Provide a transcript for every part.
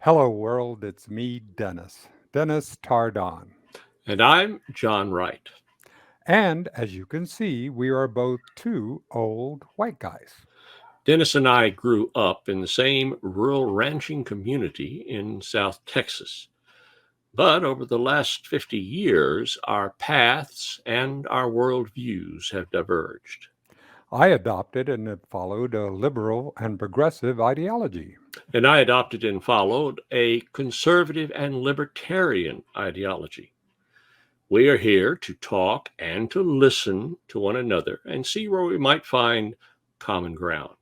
Hello, world. It's me, Dennis Tardan. And I'm John Wright. And as you can see, we are both two old white guys. Dennis and I grew up in the same rural ranching community in South Texas. But over the last 50 years, our paths and our worldviews have diverged. I adopted and have followed a liberal and progressive ideology. And I adopted and followed a conservative and libertarian ideology. We are here to talk and to listen to one another and see where we might find common ground.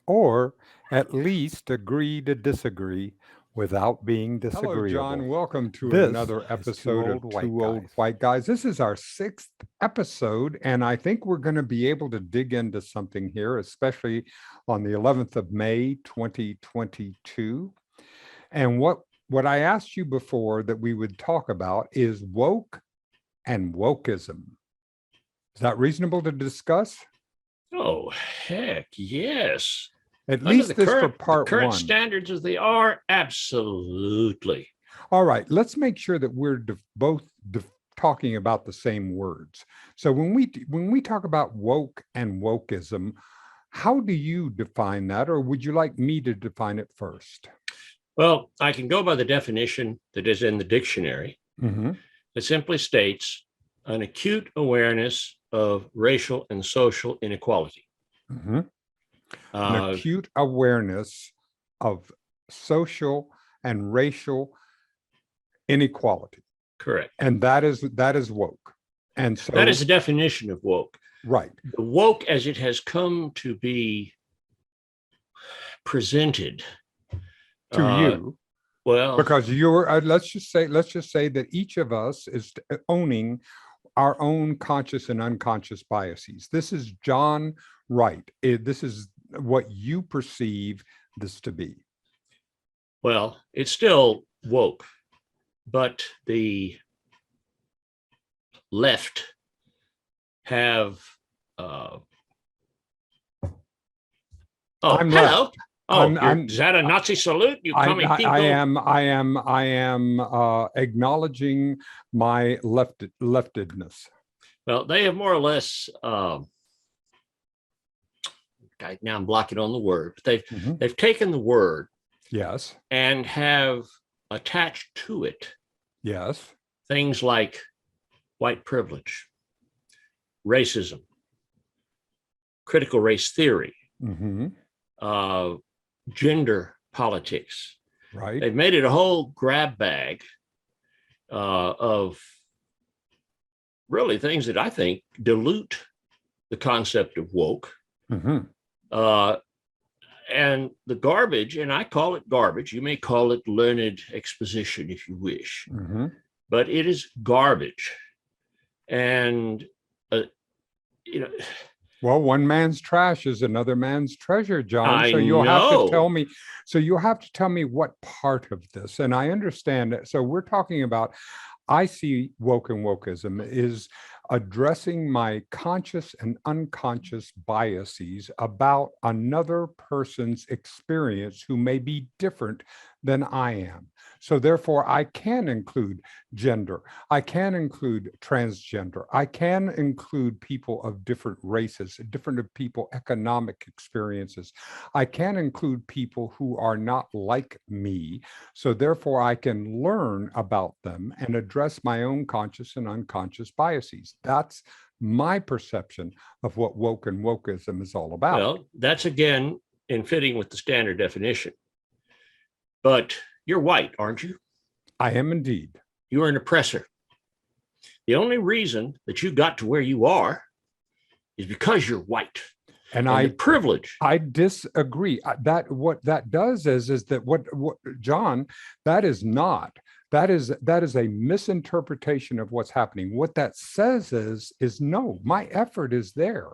Or at least agree to disagree without being Hello, disagreeable. John. Welcome to This another is Two episode Old of White Two Old Guys. White Guys. This is our sixth episode, and I think we're going to be able to dig into something here, especially on the 11th of May, 2022. And what I asked you before that we would talk about is woke and wokeism. Is that reasonable to discuss? Oh, heck, yes. At Under least this for part current one. standards as they are, absolutely. All right, let's make sure that we're both talking about the same words. So when we talk about woke and wokeism, how do you define that, or would you like me to define it first? Well, I can go by the definition that is in the dictionary. Mm-hmm. It simply states an acute awareness of racial and social inequality. Mm-hmm. An acute awareness of social and racial inequality. Correct. And that is woke. And so that is the definition of woke. Right. The woke as it has come to be presented to you. Well, because you're let's just say that each of us is owning our own conscious and unconscious biases. This is John Wright. This is what you perceive this to be. Well, it's still woke, but the left have I'm hello. Left. Is that a Nazi salute? You call me people? I am acknowledging my leftedness. Well, they have more or less. Now I'm blocking on the word, but they've taken the word, yes, and have attached to it, yes, things like white privilege, racism, critical race theory, gender politics. Right. They've made it a whole grab bag of really things that I think dilute the concept of woke. And the garbage, and I call it garbage. You may call it learned exposition if you wish, but it is garbage. And, well, one man's trash is another man's treasure, John. I so you'll know. have to tell me. So you'll have to tell me what part of this. And I understand it. So we're talking about. I see woke and wokeism is addressing my conscious and unconscious biases about another person's experience who may be different than I am. So therefore, I can include gender. I can include transgender. I can include people of different races, different people, economic experiences. I can include people who are not like me. So therefore, I can learn about them and address my own conscious and unconscious biases. That's my perception of what woke and wokeism is all about. Well, that's again in fitting with the standard definition. But you're white, aren't you? I am indeed. You're an oppressor. The only reason that you got to where you are is because you're white. And the privilege. I disagree. That what that does is that what John, that is not. That is a misinterpretation of what's happening. What that says is no, my effort is there.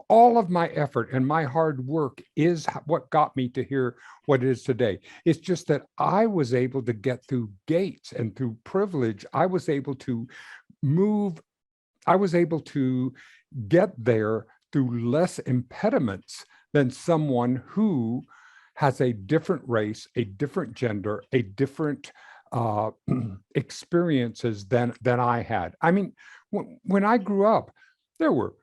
All of my effort and my hard work is what got me to here what it is today. It's just that I was able to get through gates and through privilege. I was able to move. I was able to get there through less impediments than someone who has a different race, a different gender, a different experiences than I had. I mean, when I grew up, there were,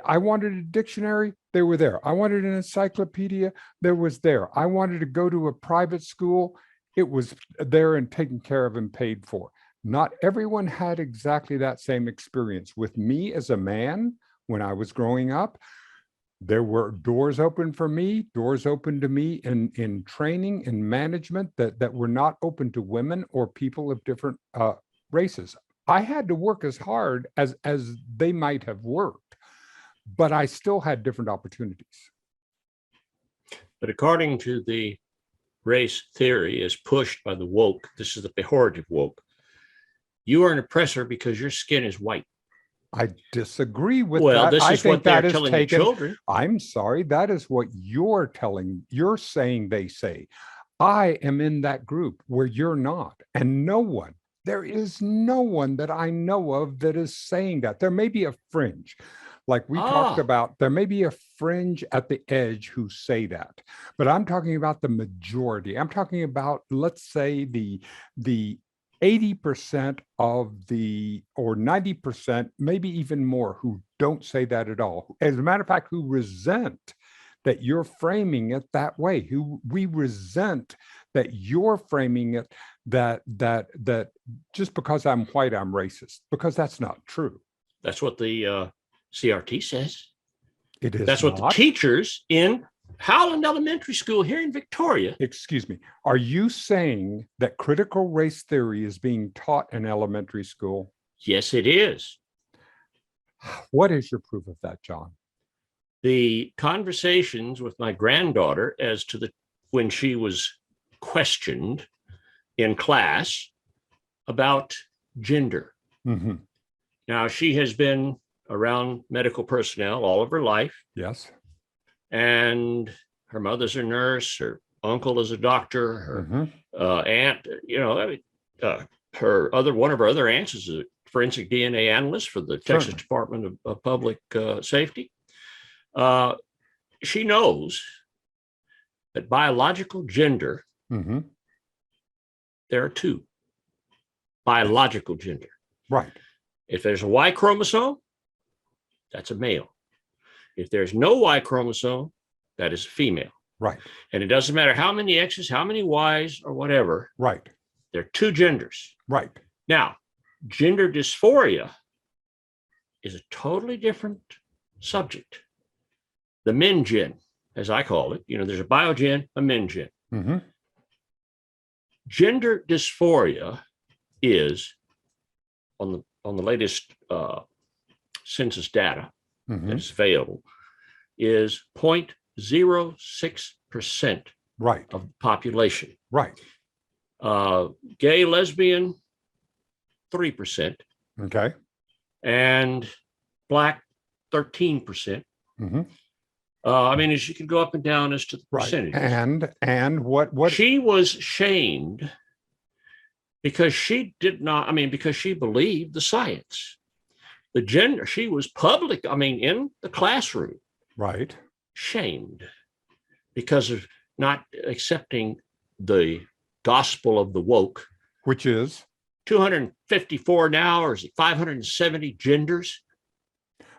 I wanted a dictionary, they were there. I wanted an encyclopedia, there was there. I wanted to go to a private school, it was there and taken care of and paid for. Not everyone had exactly that same experience. With me as a man, when I was growing up, there were doors open for me, doors open to me in training and management that were not open to women or people of different races. I had to work as hard as they might have worked, but I still had different opportunities. But according to the race theory as pushed by the woke, this is the pejorative woke, you are an oppressor because your skin is white. I disagree with Well, that. this I is think what they're that is telling the taken. children. I'm sorry, that is what you're saying they say. I am in that group where you're not, and no one, there is no one that I know of that is saying that. There may be a fringe, like we talked about, there may be a fringe at the edge who say that, but I'm talking about the majority. I'm talking about, let's say, the 80% of the, or 90%, maybe even more, who don't say that at all. As a matter of fact, who resent that you're framing it that way, who we resent that you're framing it that just because I'm white, I'm racist, because that's not true. That's what the CRT says. It is That's what the not. teachers in Howland Elementary School here in Victoria. Excuse me. Are you saying that critical race theory is being taught in elementary school? Yes, it is. What is your proof of that, John? The conversations with my granddaughter as to when she was questioned in class about gender. Mm-hmm. Now, she has been around medical personnel all of her life. Yes. And her mother's a nurse, her uncle is a doctor, her aunt, one of her other aunts is a forensic DNA analyst for the Texas Department of Public Safety. She knows that biological gender, there are two. Biological gender. Right. If there's a Y chromosome, that's a male. If there's no Y chromosome, that is a female. Right. And it doesn't matter how many X's, how many Y's, or whatever. Right. There are two genders. Right. Now, gender dysphoria is a totally different subject. The men gen, as I call it, there's a biogen, a men gen. Mm-hmm. Gender dysphoria is, on the latest census data that is available, is 0.06% right. of the population. Right. Gay, lesbian, 3%. Okay. And Black, 13%. Mm-hmm. As you can go up and down as to the percentages. And what she was shamed because she did not, because she believed the science. The gender, she was public, in the classroom. Right. Shamed because of not accepting the gospel of the woke. Which is? 254 now, or is it 570 genders?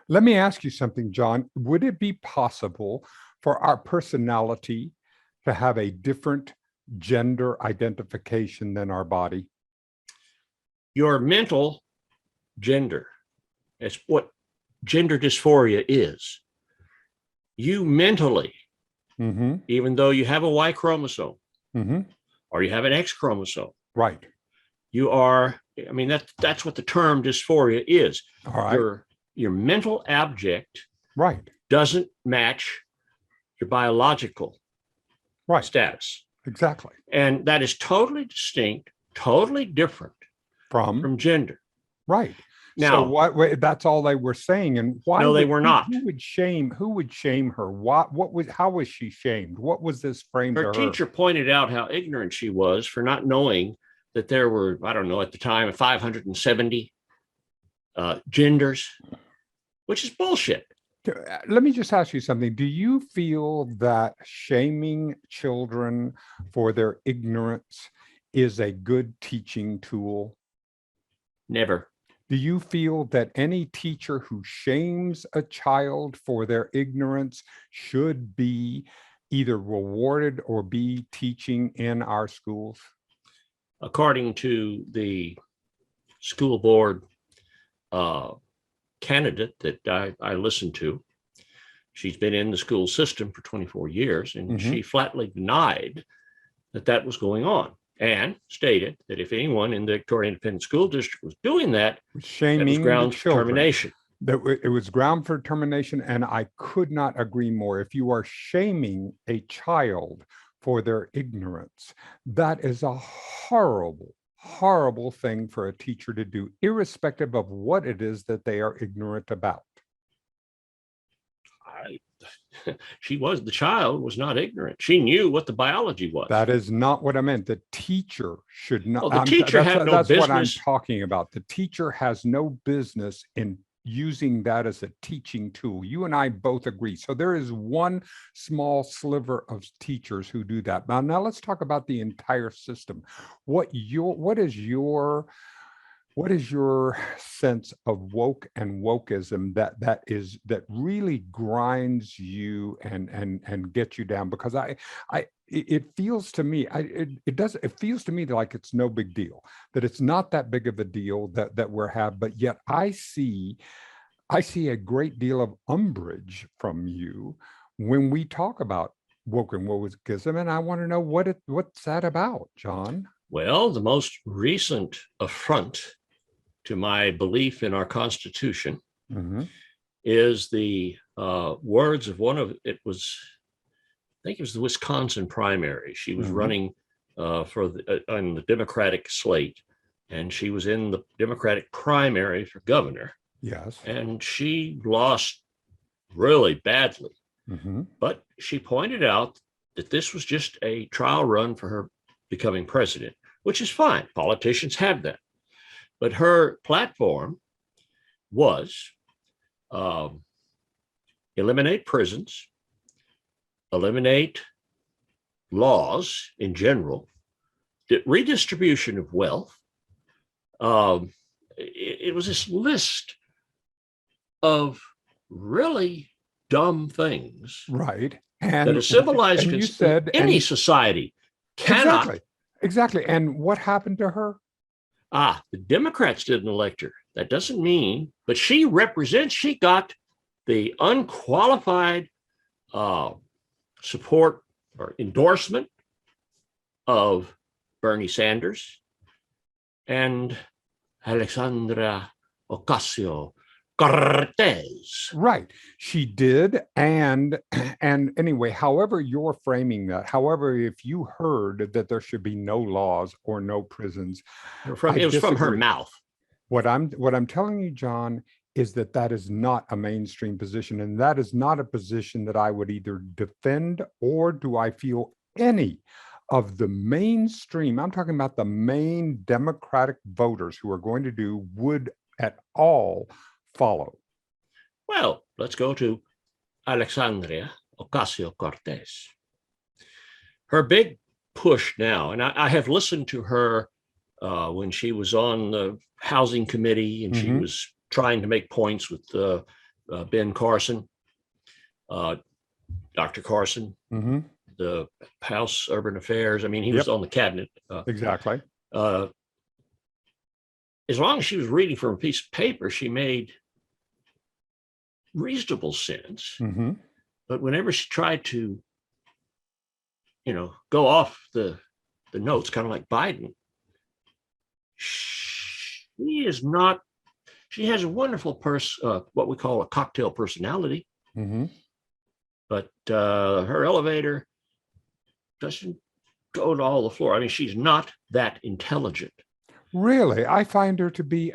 Let me ask you something, John. Would it be possible for our personality to have a different gender identification than our body? Your mental gender. It's what gender dysphoria is. You mentally, even though you have a Y chromosome or you have an X chromosome, right? You are, that's what the term dysphoria is. All right. Your mental abject right doesn't match your biological status. Exactly. And that is totally distinct, totally different from gender. Right. Now, so what? That's all they were saying, and why? No, they were not. Who would shame her? How was she shamed? What was this framed? Her teacher pointed out how ignorant she was for not knowing that there were, I don't know, at the time, 570 genders, which is bullshit. Let me just ask you something. Do you feel that shaming children for their ignorance is a good teaching tool? Never. Do you feel that any teacher who shames a child for their ignorance should be either rewarded or be teaching in our schools? According to the school board candidate that I listened to, she's been in the school system for 24 years, and she flatly denied that was going on, and stated that if anyone in the Victoria Independent School District was doing that, Shaming it was grounds the for children. termination. It was ground for termination, and I could not agree more. If you are shaming a child for their ignorance, that is a horrible, horrible thing for a teacher to do, irrespective of what it is that they are ignorant about. The child was not ignorant. She knew what the biology was. That is not what I meant. The teacher should not. Oh, the teacher had no that's what I'm business. talking about. The teacher has no business in using that as a teaching tool. You and I both agree. So there is one small sliver of teachers who do that. Now let's talk about the entire system. What is your sense of woke and wokeism that really grinds you and gets you down? Because it feels to me, it feels to me like it's no big deal, that it's not that big of a deal that we're having, but yet I see a great deal of umbrage from you when we talk about woke and wokeism, and I want to know what's that about, John? Well, the most recent affront to my belief in our Constitution is the words of I think it was the Wisconsin primary. She was running on the Democratic slate, and she was in the Democratic primary for governor. Yes. And she lost really badly. But she pointed out that this was just a trial run for her becoming president, which is fine. Politicians have that. But her platform was eliminate prisons, eliminate laws in general, redistribution of wealth. It was this list of really dumb things, right? And that a civilized any society cannot. Exactly. And what happened to her? The Democrats didn't elect her. That doesn't mean, but she got the unqualified support or endorsement of Bernie Sanders and Alexandria Ocasio-Cortez. Right. She did. And anyway, however you're framing that, however, if you heard that there should be no laws or no prisons, it was from her mouth. What I'm telling you, John, is that is not a mainstream position, and that is not a position that I would either defend, or do I feel any of the mainstream, I'm talking about the main Democratic voters who are going to do, would at all follow. Well, let's go to Alexandria Ocasio-Cortez. Her big push now, and I have listened to her when she was on the Housing Committee, and she was trying to make points with Ben Carson, Dr. Carson, the House Urban Affairs. I mean, he was on the cabinet. Exactly. As long as she was reading from a piece of paper, she made reasonable sense. But whenever she tried to, go off the notes, kind of like Biden, she has a wonderful what we call a cocktail personality. But her elevator doesn't go to all the floor. I mean, she's not that intelligent. Really? I find her to be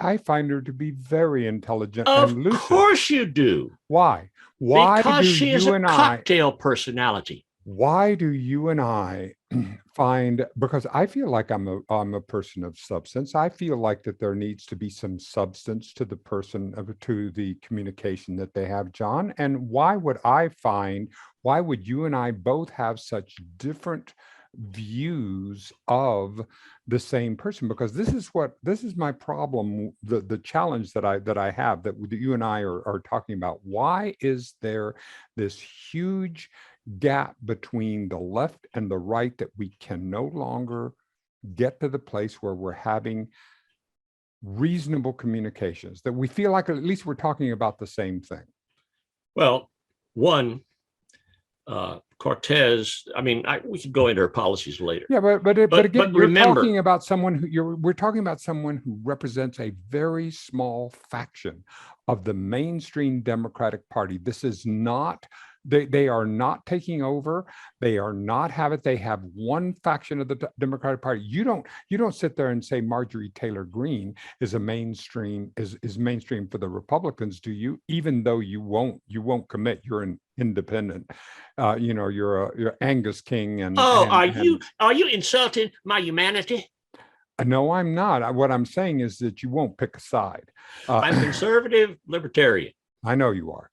very intelligent and lucid. Of course you do. Why? Because she is a cocktail personality. Why do you and I find, because I feel like I'm a person of substance. I feel like that there needs to be some substance to the person of to the communication that they have, John. And why would you and I both have such different views of the same person? Because this is my problem, the challenge that I have that you and I are talking about. Why is there this huge gap between the left and the right that we can no longer get to the place where we're having reasonable communications, that we feel like at least we're talking about the same thing? Well, one, Cortez, I mean, we could go into her policies later. Yeah, but again, But remember, we're talking about someone who represents a very small faction of the mainstream Democratic Party. This is not, they are not taking over. They are not have it. They have one faction of the Democratic Party. You don't sit there and say Marjorie Taylor Greene is mainstream for the Republicans, do you? Even though you won't commit. You're an independent. You're Angus King and are you insulting my humanity? No, I'm not. What I'm saying is that you won't pick a side. I'm conservative libertarian. I know you are.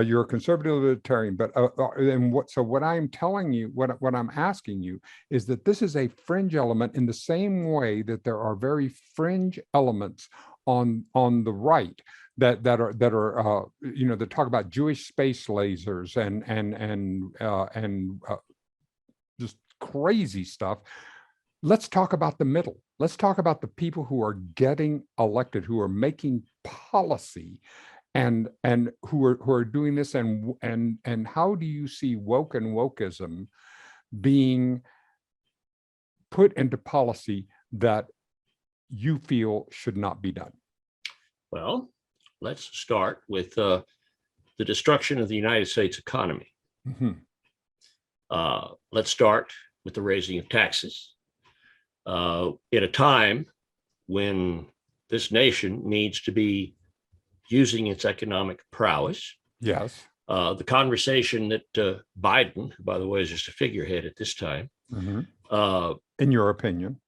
You're a conservative libertarian, but what I'm telling you, what I'm asking you is that this is a fringe element in the same way that there are very fringe elements on the right that talk about Jewish space lasers and just crazy stuff. Let's talk about the middle. Let's talk about the people who are getting elected, who are making policy, and who are doing this, and how do you see woke and wokeism being put into policy that you feel should not be done? Well, let's start with the destruction of the United States economy. Mm-hmm. Let's start with the raising of taxes at a time when this nation needs to be using its economic prowess. Yes. The conversation that Biden, who, by the way, is just a figurehead at this time. Mm-hmm. In your opinion?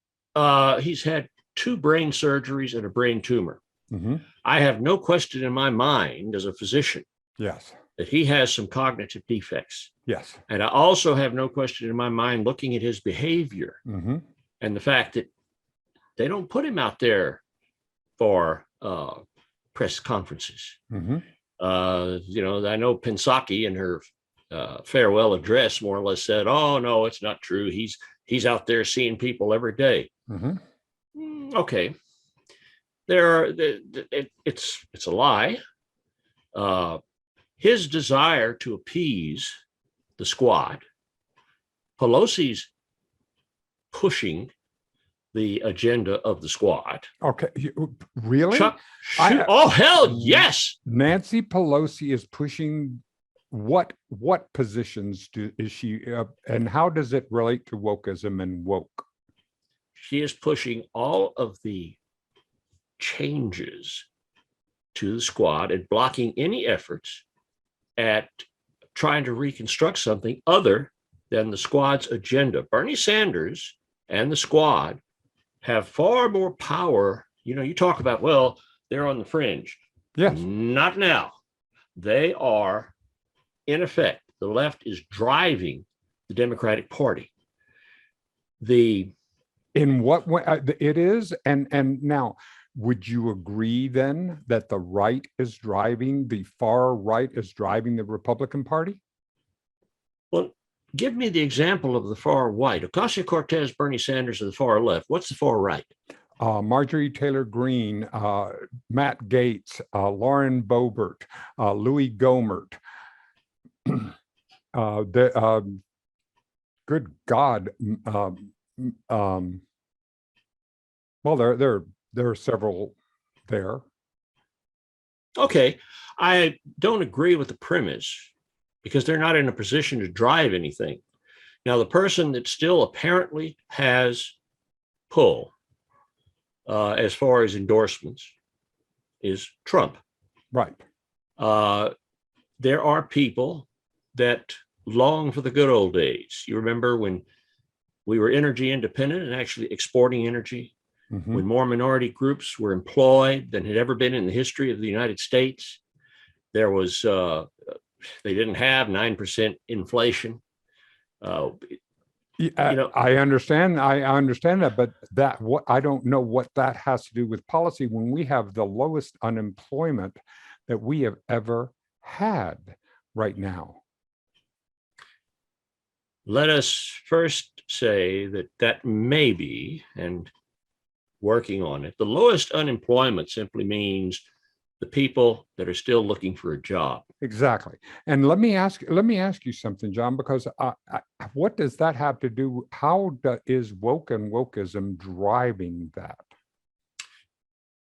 He's had 2 brain surgeries and a brain tumor. Mm-hmm. I have no question in my mind as a physician. Yes. That he has some cognitive defects. Yes. And I also have no question in my mind looking at his behavior mm-hmm. and the fact that they don't put him out there for press conferences. Mm-hmm. I know Pensaki in her farewell address more or less said, "Oh no, it's not true. He's out there seeing people every day." Mm-hmm. Okay, it's a lie. His desire to appease the squad. Pelosi's pushing the agenda of the squad. Okay, really? Oh hell yes! Nancy Pelosi is pushing what positions is she, and how does it relate to wokeism and woke? She is pushing all of the changes to the squad and blocking any efforts at trying to reconstruct something other than the squad's agenda. Bernie Sanders and the squad have far more power. You talk about, well, they're on the fringe. Yes. Not now. They are, in effect, the left is driving the Democratic Party. In what way it is? And now, would you agree then that the far right is driving the Republican Party? Well, give me the example of the far right. Ocasio-Cortez, Bernie Sanders are the far left. What's the far right? Marjorie Taylor Greene, Matt Gaetz, Lauren Boebert, Louis Gohmert. Good God. Well, there are several there. Okay. I don't agree with the premise because they're not in a position to drive anything. Now, the person that still apparently has pull as far as endorsements is Trump. Right. There are people that long for the good old days. You remember when we were energy independent and actually exporting energy, when more minority groups were employed than had ever been in the history of the United States. There was, they didn't have 9% inflation. I understand. I understand that, but what I don't know what that has to do with policy when we have the lowest unemployment that we have ever had right now. Let us first say that may be, and working on it, the lowest unemployment simply means the people that are still looking for a job. Exactly. And let me ask you something, John, because what does that have to do? Is woke and wokeism driving that?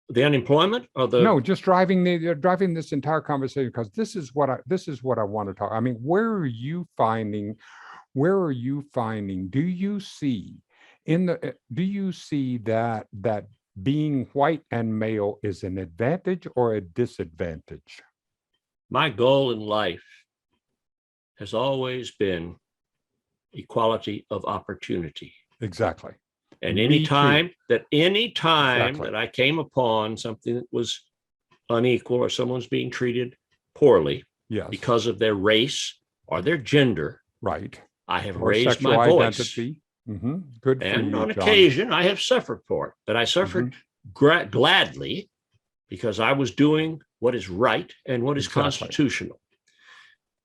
The unemployment, or no, just driving this entire conversation, because this is what I want to talk. I mean, where are you finding? Do you see that being white and male is an advantage or a disadvantage? My goal in life has always been equality of opportunity. Exactly. And any time that I came upon something that was unequal, or someone's being treated poorly, yes, because of their race or their gender, right, I have raised my voice. Identity. Good for and you, on John. occasion, I have suffered for it, but I suffered gladly, because I was doing what is right and what is constitutional.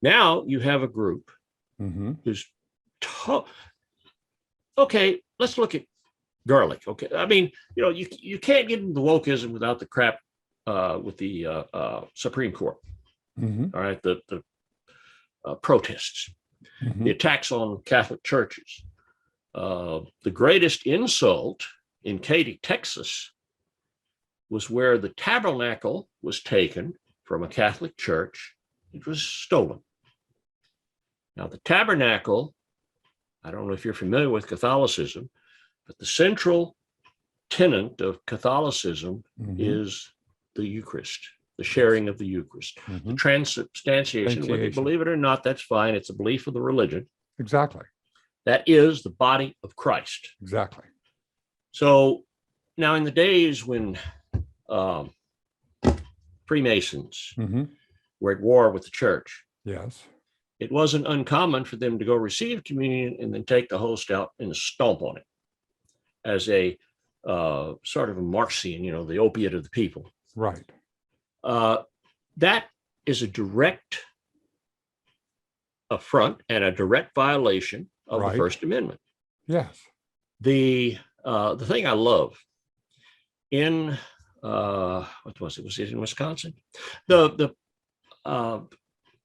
Now you have a group who's okay. Let's look at garlic. Okay, I mean, you can't get into wokeism without the crap with the Supreme Court. All right, the protests, the attacks on Catholic churches. The greatest insult in Katy, Texas, was where the tabernacle was taken from a Catholic church. It was stolen. Now, the tabernacle, I don't know if you're familiar with Catholicism, but the central tenet of Catholicism is the Eucharist, the sharing of the Eucharist, the transubstantiation. Whether you believe it or not, that's fine. It's a belief of the religion. Exactly. That is the body of Christ. Exactly. So now, in the days when Freemasons were at war with the church, yes, it wasn't uncommon for them to go receive communion and then take the host out and stomp on it as a sort of a Marxian, the opiate of the people. Right. That is a direct affront and a direct violation of the First Amendment. Yes. The thing I love in what was it? Was it in Wisconsin?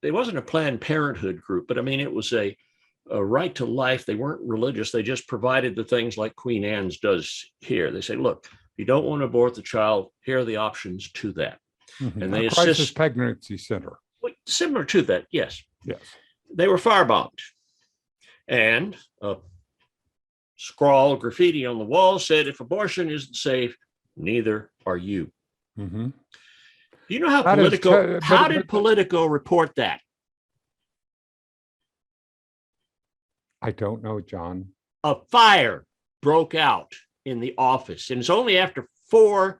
It wasn't a Planned Parenthood group, but I mean, it was a right to life. They weren't religious. They just provided the things like Queen Anne's does here. They say, look, if you don't want to abort the child, here are the options to that. And they crisis pregnancy center. Similar to that, yes. Yes. They were firebombed. And a scrawl, graffiti on the wall said, if abortion isn't safe, neither are you. Do you know how Politico, how did Politico report that? I don't know, John. A fire broke out in the office. And it's only after 4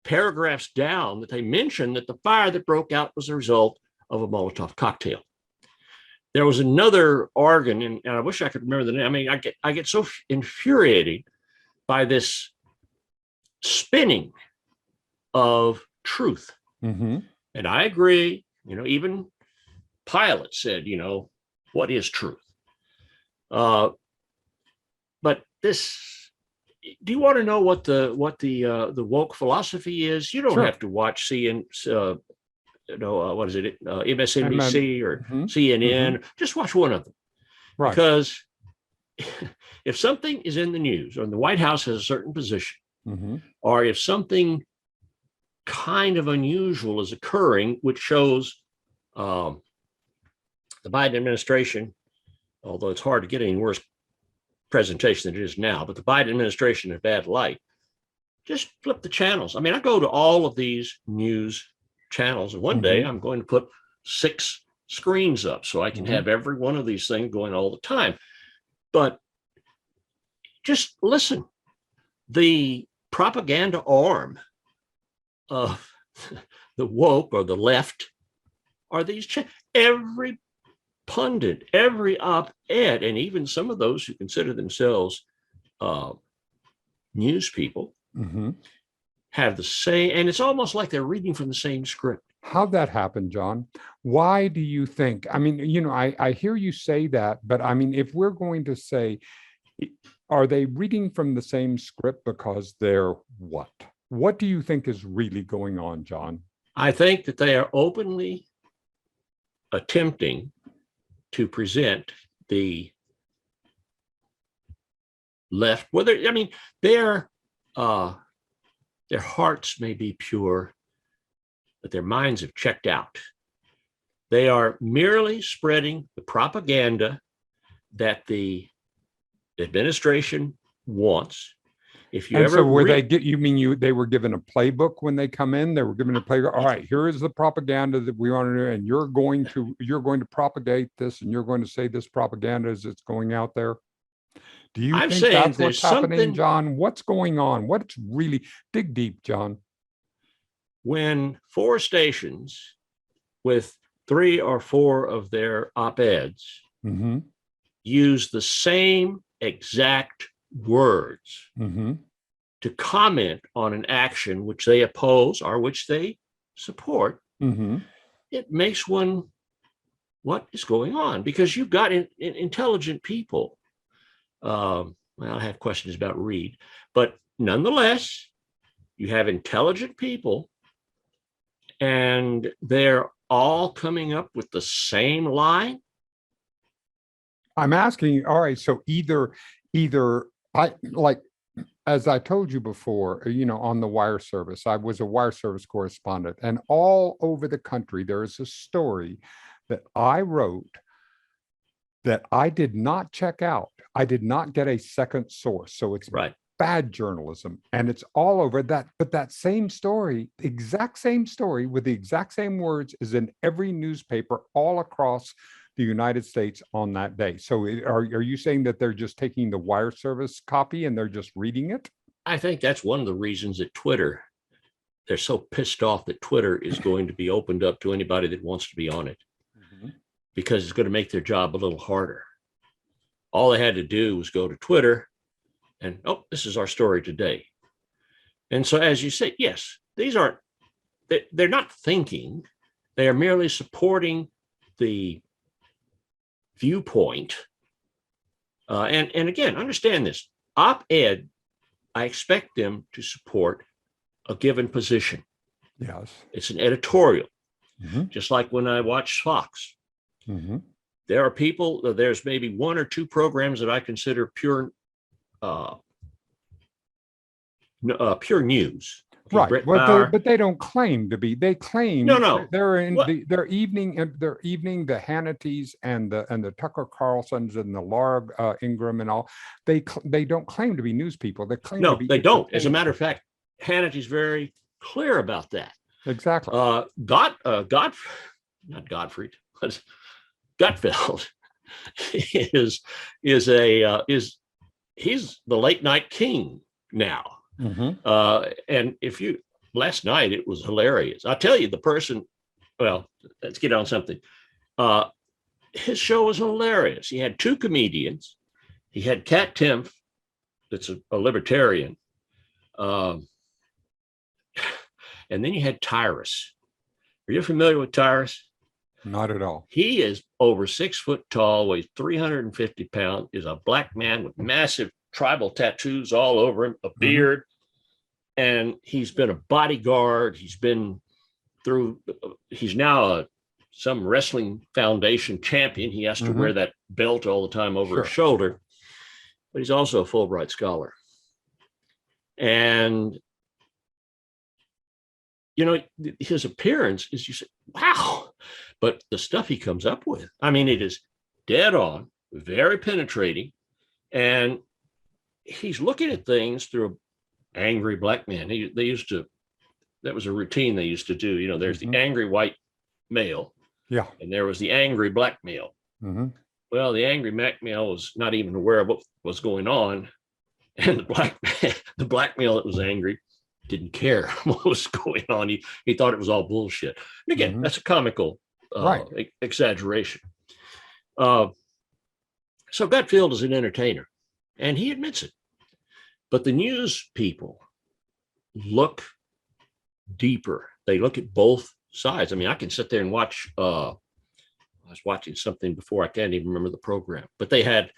paragraphs down that they mentioned that the fire that broke out was a result of a Molotov cocktail. There was another organ, and I wish I could remember the name. I mean, I get so infuriated by this spinning of truth. And I agree, even Pilate said, what is truth? But this, do you want to know what the woke philosophy is? You don't have to watch what is it, MSNBC or CNN. Just watch one of them. Right. Because if something is in the news, or the White House has a certain position, or if something kind of unusual is occurring, which shows the Biden administration, although it's hard to get any worse presentation than it is now, but the Biden administration in a bad light, just flip the channels. I mean, I go to all of these news channels, and one day I'm going to put 6 screens up so I can have every one of these things going all the time. But just listen, the propaganda arm of the woke or the left are these every pundit, every op-ed, and even some of those who consider themselves news people have the same, and it's almost like they're reading from the same script. How'd that happen, John? Why do you think? I mean, I hear you say that, but I mean, if we're going to say, are they reading from the same script because they're what? What do you think is really going on, John? I think that they are openly attempting to present the left, their hearts may be pure, but their minds have checked out. They are merely spreading the propaganda that the administration wants. If you so were they were given a playbook when they come in? They were given a playbook. All right, here is the propaganda that we want to do, and you're going to propagate this, and you're going to say this propaganda as it's going out there. Do you think that's what's happening, John? What's going on? What's really, dig deep, John. When 4 stations with 3 or 4 of their op-eds use the same exact words to comment on an action which they oppose or which they support, it makes one, what is going on? Because you've got intelligent people. I have questions about Reed, but nonetheless, you have intelligent people, and they're all coming up with the same line. I'm asking, all right, so either I, like, as I told you before, on the wire service, I was a wire service correspondent, and all over the country, there is a story that I wrote that I did not check out. I did not get a second source. So it's bad journalism, and it's all over that. But that same story, exact same story with the exact same words, is in every newspaper all across the United States on that day. So are you saying that they're just taking the wire service copy and they're just reading it? I think that's one of the reasons that they're so pissed off that Twitter is going to be opened up to anybody that wants to be on it, because it's going to make their job a little harder. All they had to do was go to Twitter and, this is our story today. And so, as you say, yes, they're not thinking, they are merely supporting the viewpoint. And again, understand this, op-ed, I expect them to support a given position. Yes. It's an editorial, just like when I watch Fox. There are people, there's maybe 1 or 2 programs that I consider pure news. Okay, right, but they don't claim to be. They claim they're in their evening, the Hannitys and the Tucker Carlsons and the Laura Ingraham and all. They don't claim to be news people. They claim to be. They don't. As a matter of fact, Hannity's very clear about that. Exactly. Not Gottfried, but Gutfeld is he's the late night king now. And last night it was hilarious. I'll tell you, the person, well, let's get on something. His show was hilarious. He had 2 comedians. He had Kat Timpf, that's a libertarian. And then you had Tyrus. Are you familiar with Tyrus? Not at all. He is over 6 foot tall, weighs 350 pounds, is a black man with massive tribal tattoos all over him, a beard. And he's been a bodyguard. He's now some wrestling foundation champion. He has to wear that belt all the time over his shoulder, but he's also a Fulbright scholar. And, his appearance is, you say, wow, but the stuff he comes up with, it is dead on, very penetrating. And he's looking at things through an angry black man. That was a routine they used to do. There's the angry white male, Yeah. and there was the angry black male. Hmm. Well, the angry black male was not even aware of what was going on, and the black male that was angry didn't care what was going on. He thought it was all bullshit. And again, Hmm. that's a comical Right. exaggeration. Uh, so Gutfield is an entertainer, and he admits it. But the news people look deeper. They look at both sides. I mean, I can sit there and watch. I was watching something before. I can't even remember the program, but they had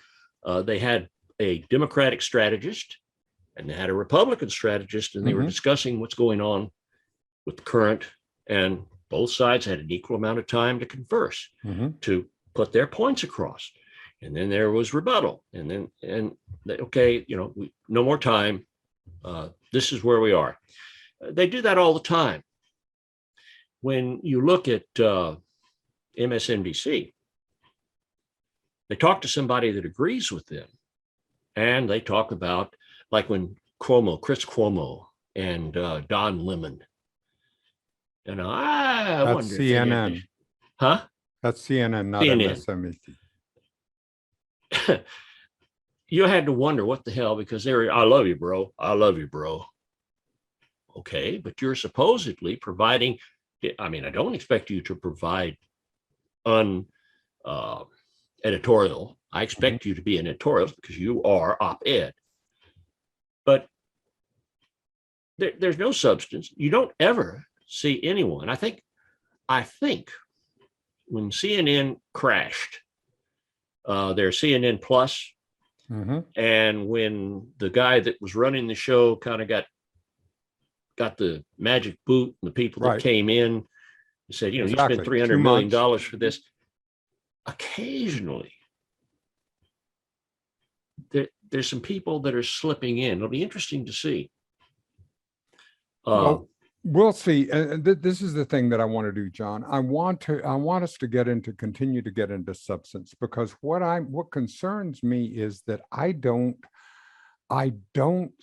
a Democratic strategist and they had a Republican strategist, and they were Hmm. discussing what's going on with the current. And both sides had an equal amount of time to converse, Hmm. to put their points across. And then there was rebuttal, and then okay, no more time. This is where we are. They do that all the time. When you look at MSNBC, they talk to somebody that agrees with them, and they talk about, like when Chris Cuomo, and Don Lemon. And I That's wonder if they had this. CNN. Huh? That's CNN, not CNN. MSNBC. You had to wonder what the hell, because they were, I love you, bro. I love you, bro. Okay, but you're supposedly providing. I mean, I don't expect you to provide editorial. I expect you to be an editorial because you are op-ed. But there's no substance. You don't ever see anyone. I think when CNN crashed, their CNN Plus, Hmm. and when the guy that was running the show kind of got the magic boot, and the people that Right. came in and said, you Exactly. spent $300 2 million months. for this. Occasionally, there's some people that are slipping in. It'll be interesting to see. Well, we'll see. And this is the thing that I want to do, John. I want us to continue to get into substance, because what concerns me is that I don't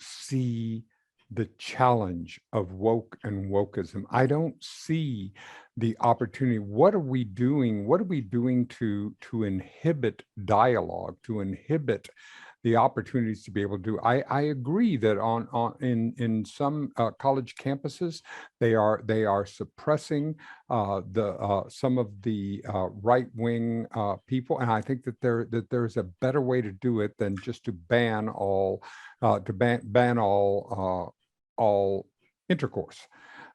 see the challenge of woke and wokeism. I don't see the opportunity. What are we doing? What are we doing to inhibit dialogue, to inhibit the opportunities to be able to do? I agree that in some college campuses, they are suppressing some of the right wing people, and I think that there's a better way to do it than just to ban all all intercourse.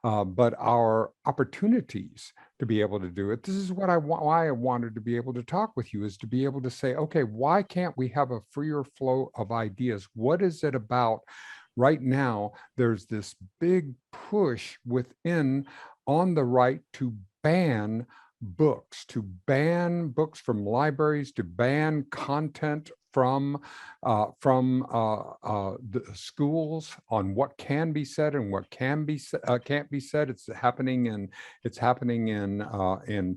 But our opportunities to be able to do it. This is why I wanted to be able to talk with you, is to be able to say, okay, why can't we have a freer flow of ideas? What is it about right now? There's this big push within on the right to ban books from libraries, to ban content from the schools on what can be said and what can't be said. It's happening in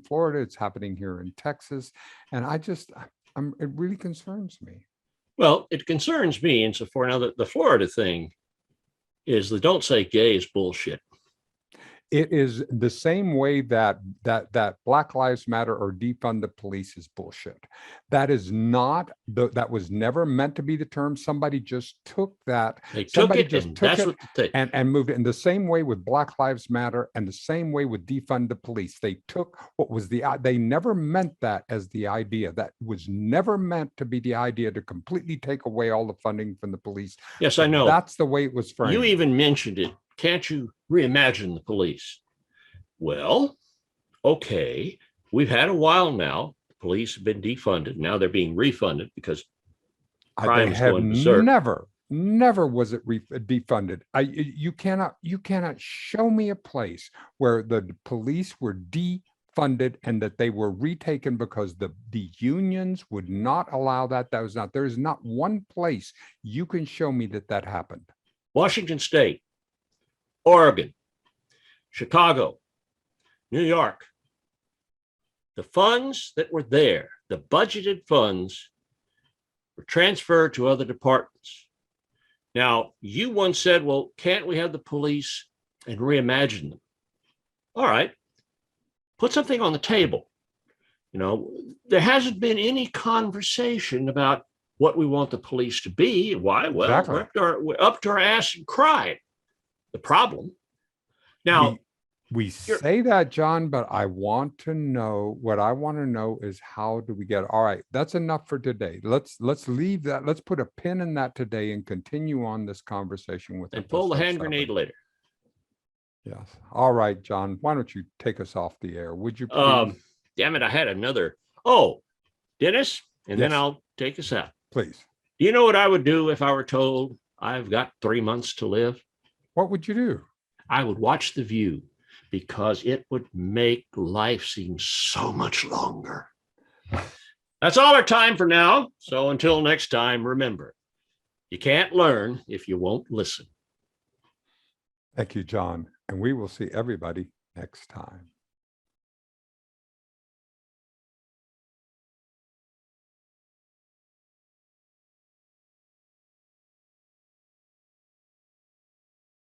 Florida. It's happening here in Texas, and it really concerns me. Well, it concerns me insofar now that the Florida thing is the don't say gay is bullshit. It is the same way that Black Lives Matter or defund the police is bullshit. That is not that was never meant to be the term. Somebody just took that. They took it, and that's what and moved it. In the same way with Black Lives Matter, and the same way with defund the police. They took what was they never meant that as the idea. That was never meant to be the idea to completely take away all the funding from the police. Yes, I know. That's the way it was framed. You even mentioned it. Can't you reimagine the police? Well, okay, we've had a while now. The police have been defunded. Now they're being refunded because crime is going berserk. Never was it defunded. You cannot show me a place where the police were defunded and that they were retaken because the unions would not allow that. There is not one place you can show me that happened. Washington State, Oregon, Chicago, New York. The funds that were there, the budgeted funds, were transferred to other departments. Now, you once said, well, can't we have the police and reimagine them? All right, put something on the table. There hasn't been any conversation about what we want the police to be. Why? Well, Exactly. we're up to our ass and crying. The problem. Now, we say that, John, but I want to know, what I want to know is, how do we get it? All right, that's enough for today. Let's leave that. Let's put a pin in that today and continue on this conversation with and pull the episode hand 7. grenade later. Yes. All right, John, why don't you take us off the air? Would you please? Damn it, I had another. Oh, Dennis, and then Yes. I'll take us out. Please. Do you know what I would do if I were told I've got 3 months to live? What would you do? I would watch The View, because it would make life seem so much longer. That's all our time for now. So until next time, remember, you can't learn if you won't listen. Thank you, John. And we will see everybody next time.